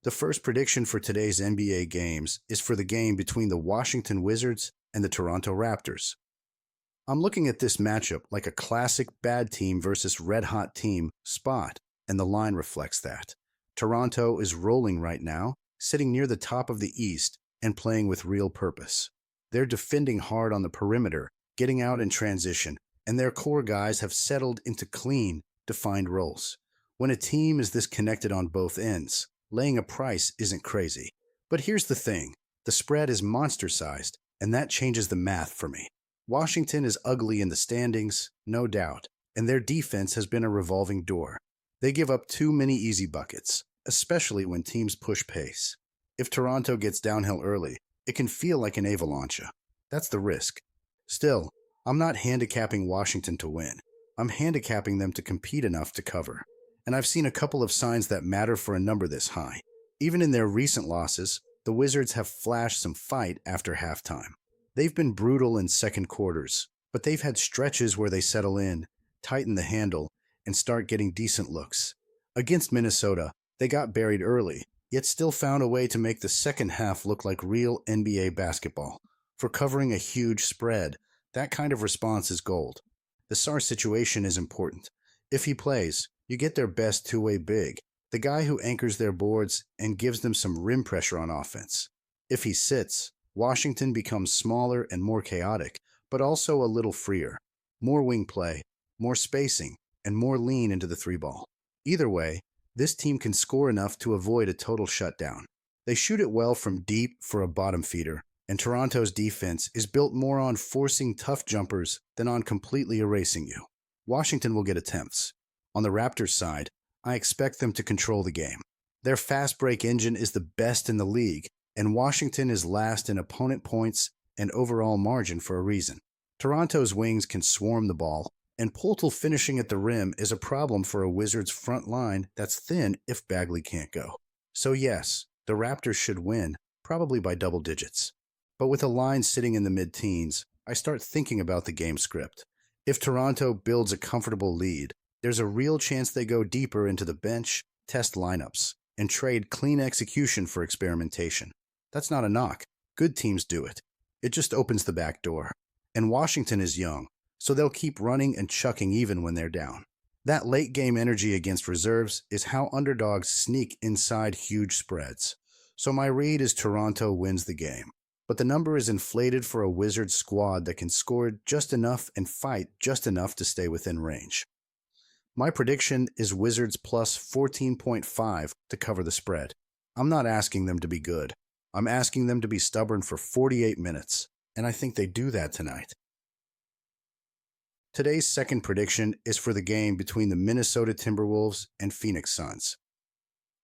The first prediction for today's NBA games is for the game between the Washington Wizards and the Toronto Raptors. I'm looking at this matchup like a classic bad team versus red-hot team spot, and the line reflects that. Toronto is rolling right now, sitting near the top of the East and playing with real purpose. They're defending hard on the perimeter, getting out in transition, and their core guys have settled into clean, defined roles. When a team is this connected on both ends, laying a price isn't crazy. But here's the thing. The spread is monster-sized, and that changes the math for me. Washington is ugly in the standings, no doubt, and their defense has been a revolving door. They give up too many easy buckets, especially when teams push pace. If Toronto gets downhill early, it can feel like an avalanche. That's the risk. Still, I'm not handicapping Washington to win. I'm handicapping them to compete enough to cover. And I've seen a couple of signs that matter for a number this high. Even in their recent losses, the Wizards have flashed some fight after halftime. They've been brutal in second quarters, but they've had stretches where they settle in, tighten the handle, and start getting decent looks. Against Minnesota, they got buried early, yet still found a way to make the second half look like real NBA basketball. For covering a huge spread, that kind of response is gold. The Sarr situation is important. If he plays, you get their best two-way big, the guy who anchors their boards and gives them some rim pressure on offense. If he sits, Washington becomes smaller and more chaotic, but also a little freer. More wing play, more spacing, and more lean into the three ball. Either way, this team can score enough to avoid a total shutdown. They shoot it well from deep for a bottom feeder, and Toronto's defense is built more on forcing tough jumpers than on completely erasing you. Washington will get attempts. On the Raptors side, I expect them to control the game. Their fast break engine is the best in the league, and Washington is last in opponent points and overall margin for a reason. Toronto's wings can swarm the ball, and Poeltl finishing at the rim is a problem for a Wizards front line that's thin if Bagley can't go. So yes, the Raptors should win, probably by double digits. But with a line sitting in the mid-teens, I start thinking about the game script. If Toronto builds a comfortable lead, there's a real chance they go deeper into the bench, test lineups, and trade clean execution for experimentation. That's not a knock. Good teams do it. It just opens the back door. And Washington is young, so they'll keep running and chucking even when they're down. That late-game energy against reserves is how underdogs sneak inside huge spreads. So my read is Toronto wins the game. But the number is inflated for a Wizards squad that can score just enough and fight just enough to stay within range. My prediction is Wizards plus 14.5 to cover the spread. I'm not asking them to be good. I'm asking them to be stubborn for 48 minutes, and I think they do that tonight. Today's second prediction is for the game between the Minnesota Timberwolves and Phoenix Suns.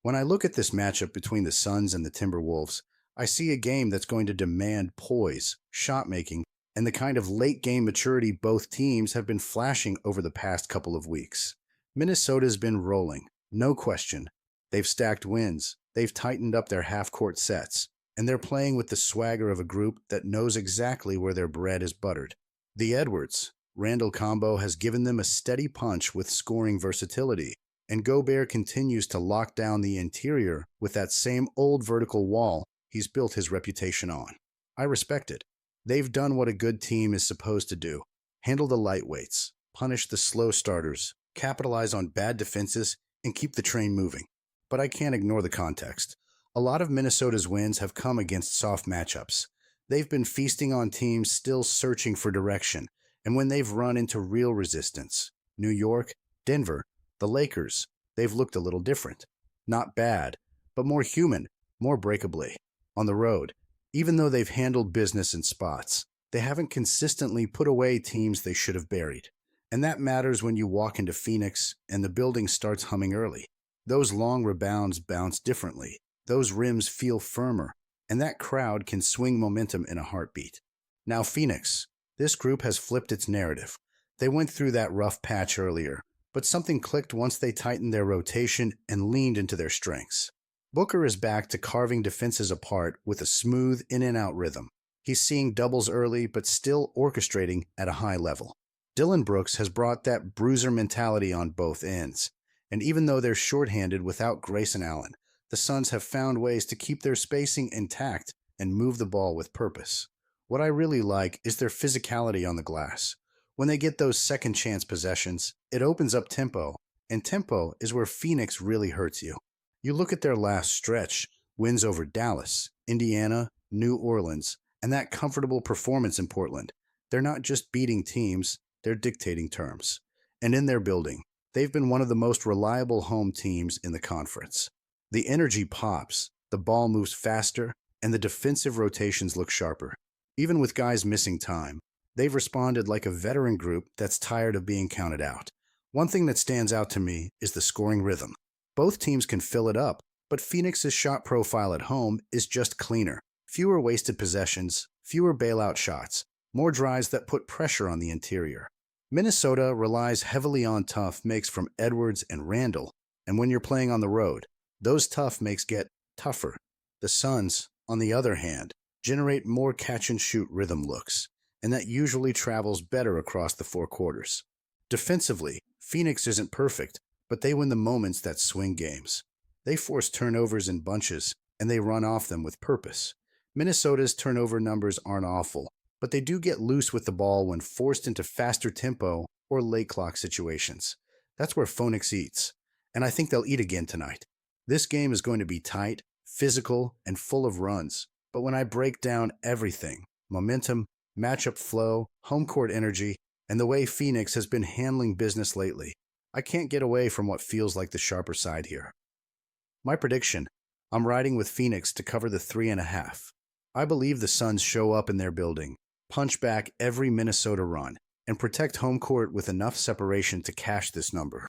When I look at this matchup between the Suns and the Timberwolves, I see a game that's going to demand poise, shot-making, and the kind of late-game maturity both teams have been flashing over the past couple of weeks. Minnesota's been rolling, no question. They've stacked wins, they've tightened up their half-court sets, and they're playing with the swagger of a group that knows exactly where their bread is buttered. The Edwards-Randall combo has given them a steady punch with scoring versatility, and Gobert continues to lock down the interior with that same old vertical wall he's built his reputation on. I respect it. They've done what a good team is supposed to do. Handle the lightweights, punish the slow starters, capitalize on bad defenses, and keep the train moving. But I can't ignore the context. A lot of Minnesota's wins have come against soft matchups. They've been feasting on teams still searching for direction, and when they've run into real resistance, New York, Denver, the Lakers, they've looked a little different. Not bad, but more human, more breakably. On the road, even though they've handled business in spots, they haven't consistently put away teams they should have buried. And that matters when you walk into Phoenix and the building starts humming early. Those long rebounds bounce differently. Those rims feel firmer, and that crowd can swing momentum in a heartbeat. Now Phoenix, this group has flipped its narrative. They went through that rough patch earlier, but something clicked once they tightened their rotation and leaned into their strengths. Booker is back to carving defenses apart with a smooth in-and-out rhythm. He's seeing doubles early, but still orchestrating at a high level. Dillon Brooks has brought that bruiser mentality on both ends, and even though they're shorthanded without Grayson Allen, the Suns have found ways to keep their spacing intact and move the ball with purpose. What I really like is their physicality on the glass. When they get those second chance possessions, it opens up tempo, and tempo is where Phoenix really hurts you. You look at their last stretch, wins over Dallas, Indiana, New Orleans, and that comfortable performance in Portland. They're not just beating teams, they're dictating terms. And in their building, they've been one of the most reliable home teams in the conference. The energy pops, the ball moves faster, and the defensive rotations look sharper. Even with guys missing time, they've responded like a veteran group that's tired of being counted out. One thing that stands out to me is the scoring rhythm. Both teams can fill it up, but Phoenix's shot profile at home is just cleaner. Fewer wasted possessions, fewer bailout shots, more drives that put pressure on the interior. Minnesota relies heavily on tough makes from Edwards and Randall, and when you're playing on the road, those tough makes get tougher. The Suns, on the other hand, generate more catch-and-shoot rhythm looks, and that usually travels better across the four quarters. Defensively, Phoenix isn't perfect, but they win the moments that swing games. They force turnovers in bunches, and they run off them with purpose. Minnesota's turnover numbers aren't awful, but they do get loose with the ball when forced into faster tempo or late clock situations. That's where Phoenix eats, and I think they'll eat again tonight. This game is going to be tight, physical, and full of runs, but when I break down everything, momentum, matchup flow, home court energy, and the way Phoenix has been handling business lately, I can't get away from what feels like the sharper side here. My prediction, I'm riding with Phoenix to cover the 3.5. I believe the Suns show up in their building, punch back every Minnesota run, and protect home court with enough separation to cash this number.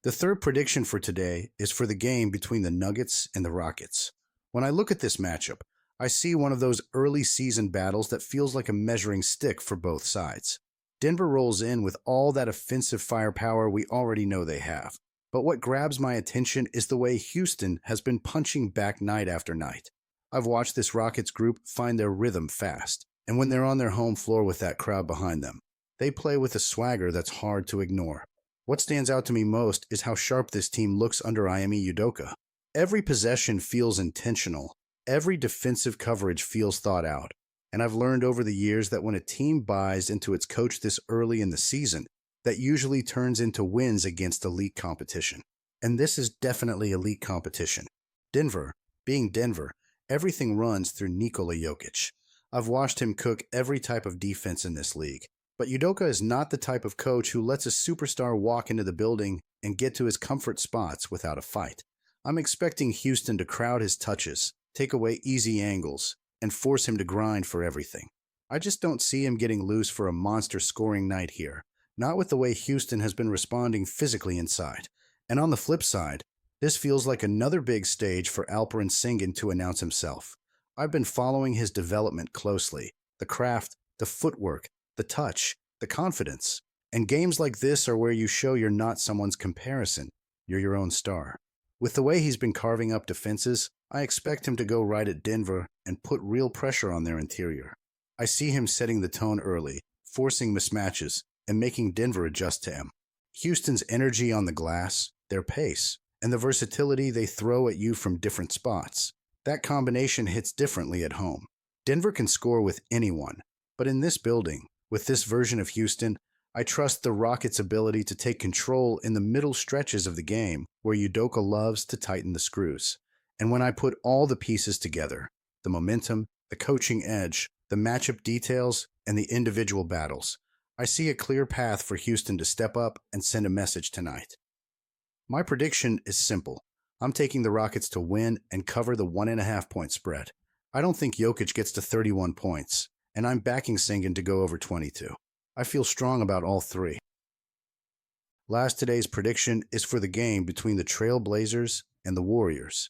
The third prediction for today is for the game between the Nuggets and the Rockets. When I look at this matchup, I see one of those early season battles that feels like a measuring stick for both sides. Denver rolls in with all that offensive firepower we already know they have. But what grabs my attention is the way Houston has been punching back night after night. I've watched this Rockets group find their rhythm fast, and when they're on their home floor with that crowd behind them, they play with a swagger that's hard to ignore. What stands out to me most is how sharp this team looks under Ime Udoka. Every possession feels intentional. Every defensive coverage feels thought out. And I've learned over the years that when a team buys into its coach this early in the season, that usually turns into wins against elite competition. And this is definitely elite competition. Denver, being Denver, everything runs through Nikola Jokic. I've watched him cook every type of defense in this league. But Udoka is not the type of coach who lets a superstar walk into the building and get to his comfort spots without a fight. I'm expecting Houston to crowd his touches, take away easy angles, and force him to grind for everything. I just don't see him getting loose for a monster scoring night here, not with the way Houston has been responding physically inside. And on the flip side, this feels like another big stage for Alperen Sengun to announce himself. I've been following his development closely, the craft, the footwork, the touch, the confidence. And games like this are where you show you're not someone's comparison, you're your own star. With the way he's been carving up defenses, I expect him to go right at Denver and put real pressure on their interior. I see him setting the tone early, forcing mismatches, and making Denver adjust to him. Houston's energy on the glass, their pace, and the versatility they throw at you from different spots. That combination hits differently at home. Denver can score with anyone, but in this building, with this version of Houston, I trust the Rockets' ability to take control in the middle stretches of the game where Udoka loves to tighten the screws. And when I put all the pieces together, the momentum, the coaching edge, the matchup details, and the individual battles, I see a clear path for Houston to step up and send a message tonight. My prediction is simple. I'm taking the Rockets to win and cover the 1.5 point spread. I don't think Jokic gets to 31 points, and I'm backing Sengun to go over 22. I feel strong about all three. Last today's prediction is for the game between the Trail Blazers and the Warriors.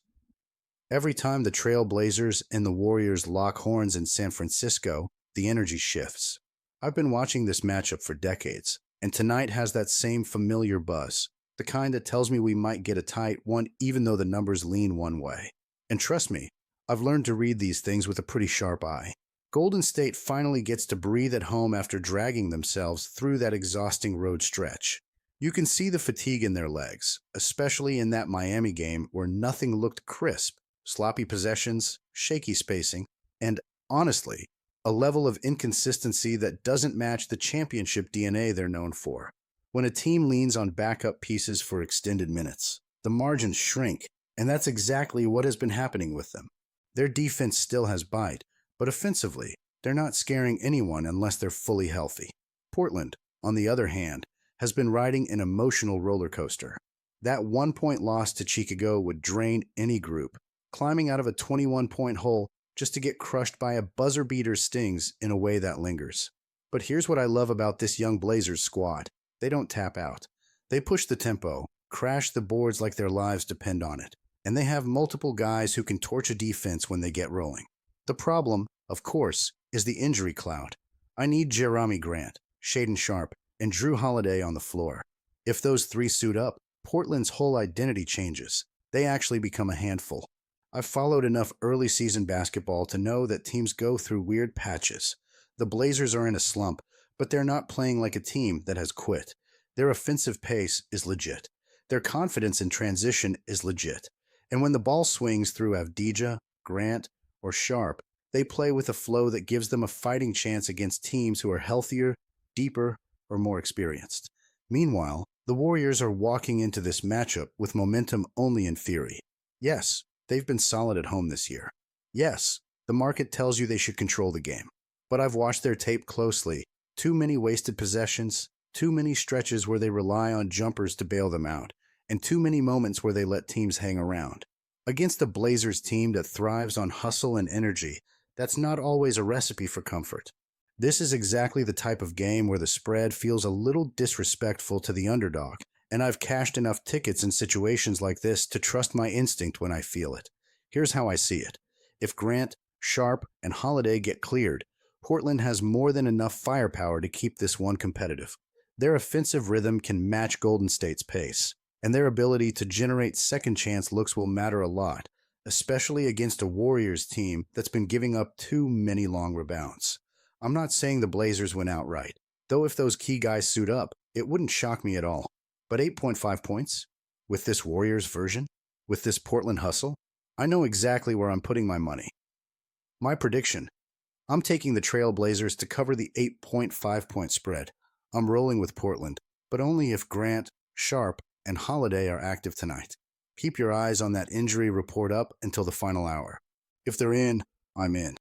Every time the Trail Blazers and the Warriors lock horns in San Francisco, the energy shifts. I've been watching this matchup for decades, and tonight has that same familiar buzz, the kind that tells me we might get a tight one even though the numbers lean one way. And trust me, I've learned to read these things with a pretty sharp eye. Golden State finally gets to breathe at home after dragging themselves through that exhausting road stretch. You can see the fatigue in their legs, especially in that Miami game where nothing looked crisp, sloppy possessions, shaky spacing, and, honestly, a level of inconsistency that doesn't match the championship DNA they're known for. When a team leans on backup pieces for extended minutes, the margins shrink, and that's exactly what has been happening with them. Their defense still has bite, but offensively, they're not scaring anyone unless they're fully healthy. Portland, on the other hand, has been riding an emotional roller coaster. That 1-point loss to Chicago would drain any group, climbing out of a 21-point hole just to get crushed by a buzzer-beater stings in a way that lingers. But here's what I love about this young Blazers squad. They don't tap out. They push the tempo, crash the boards like their lives depend on it, and they have multiple guys who can torch a defense when they get rolling. The problem, of course, is the injury cloud. I need Jerami Grant, Shaedon Sharpe, and Drew Holiday on the floor. If those three suit up, Portland's whole identity changes. They actually become a handful. I've followed enough early season basketball to know that teams go through weird patches. The Blazers are in a slump, but they're not playing like a team that has quit. Their offensive pace is legit. Their confidence in transition is legit. And when the ball swings through Avdija, Grant, or Sharpe, they play with a flow that gives them a fighting chance against teams who are healthier, deeper, or more experienced. Meanwhile, the Warriors are walking into this matchup with momentum only in theory. Yes, they've been solid at home this year. Yes, the market tells you they should control the game. But I've watched their tape closely. Too many wasted possessions, too many stretches where they rely on jumpers to bail them out, and too many moments where they let teams hang around. Against a Blazers team that thrives on hustle and energy, that's not always a recipe for comfort. This is exactly the type of game where the spread feels a little disrespectful to the underdog, and I've cashed enough tickets in situations like this to trust my instinct when I feel it. Here's how I see it. If Grant, Sharpe, and Holiday get cleared, Portland has more than enough firepower to keep this one competitive. Their offensive rhythm can match Golden State's pace, and their ability to generate second-chance looks will matter a lot, especially against a Warriors team that's been giving up too many long rebounds. I'm not saying the Blazers win outright, though if those key guys suit up, it wouldn't shock me at all. But 8.5 points? With this Warriors version? With this Portland hustle? I know exactly where I'm putting my money. My prediction: I'm taking the Trail Blazers to cover the 8.5-point spread. I'm rolling with Portland, but only if Grant, Sharpe, and Holiday are active tonight. Keep your eyes on that injury report up until the final hour. If they're in, I'm in.